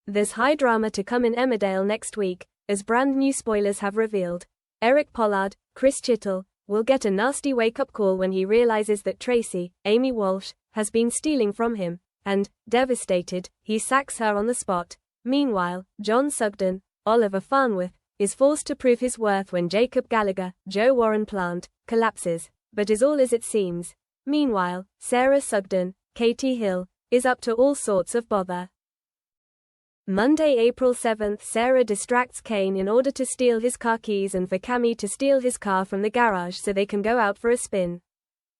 There's high drama to come in Emmerdale next week, as brand new spoilers have revealed. Eric Pollard, Chris Chittle, will get a nasty wake-up call when he realizes that Tracy, Amy Walsh, has been stealing from him, and, devastated, he sacks her on the spot. Meanwhile, John Sugden, Oliver Farnworth, is forced to prove his worth when Jacob Gallagher, Joe Warren Plant, collapses, but is all as it seems. Meanwhile, Sarah Sugden, Katie Hill, is up to all sorts of bother. Monday, April 7th, Sarah distracts Kane in order to steal his car keys and for Cammy to steal his car from the garage so they can go out for a spin.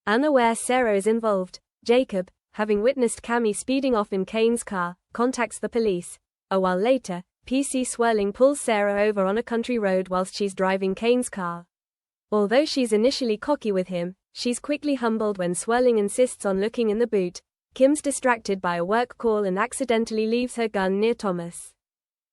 Unaware Sarah is involved, Jacob, having witnessed Cammy speeding off in Kane's car, contacts the police. A while later, PC Swirling pulls Sarah over on a country road whilst she's driving Kane's car. Although she's initially cocky with him, she's quickly humbled when Swirling insists on looking in the boot. Kim's distracted by a work call and accidentally leaves her gun near Thomas.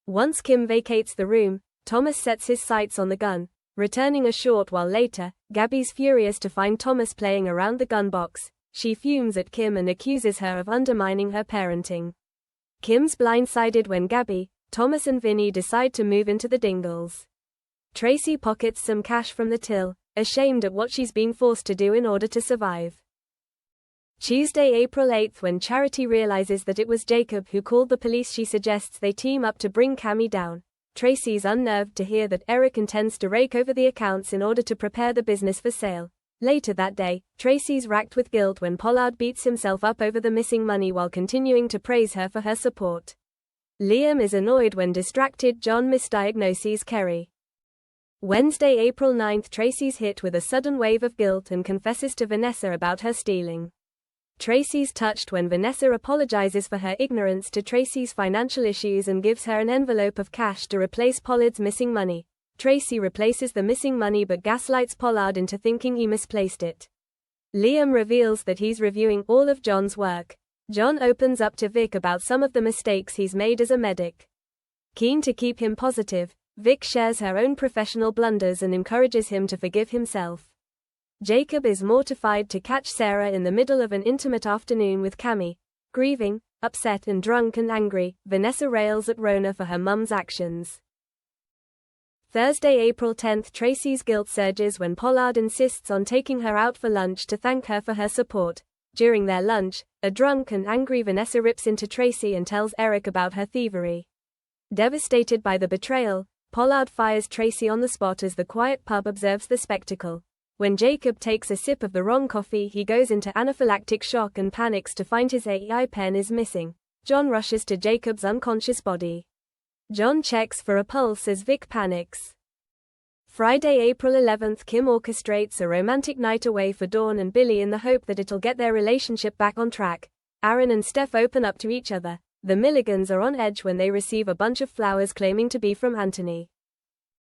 Once Kim vacates the room, Thomas sets his sights on the gun, returning a short while later. Gabby's furious to find Thomas playing around the gun box. She fumes at Kim and accuses her of undermining her parenting. Kim's blindsided when Gabby, Thomas and Vinny decide to move into the Dingles. Tracy pockets some cash from the till, ashamed at what she's been forced to do in order to survive. Tuesday, April 8th, when Charity realizes that it was Jacob who called the police, she suggests they team up to bring Cammy down. Tracy's unnerved to hear that Eric intends to rake over the accounts in order to prepare the business for sale. Later that day, Tracy's racked with guilt when Pollard beats himself up over the missing money while continuing to praise her for her support. Liam is annoyed when distracted John misdiagnoses Kerry. Wednesday, April 9th, Tracy's hit with a sudden wave of guilt and confesses to Vanessa about her stealing. Tracy's touched when Vanessa apologizes for her ignorance to Tracy's financial issues and gives her an envelope of cash to replace Pollard's missing money. Tracy replaces the missing money but gaslights Pollard into thinking he misplaced it. Liam reveals that he's reviewing all of John's work. John opens up to Vic about some of the mistakes he's made as a medic. Keen to keep him positive, Vic shares her own professional blunders and encourages him to forgive himself. Jacob is mortified to catch Sarah in the middle of an intimate afternoon with Cammy. Grieving, upset and drunk and angry, Vanessa rails at Rona for her mum's actions. Thursday, April 10th, Tracy's guilt surges when Pollard insists on taking her out for lunch to thank her for her support. During their lunch, a drunk and angry Vanessa rips into Tracy and tells Eric about her thievery. Devastated by the betrayal, Pollard fires Tracy on the spot as the quiet pub observes the spectacle. When Jacob takes a sip of the wrong coffee, he goes into anaphylactic shock and panics to find his AI pen is missing. John rushes to Jacob's unconscious body. John checks for a pulse as Vic panics. Friday, April 11th, Kim orchestrates a romantic night away for Dawn and Billy in the hope that it'll get their relationship back on track. Aaron and Steph open up to each other. The Milligans are on edge when they receive a bunch of flowers claiming to be from Anthony.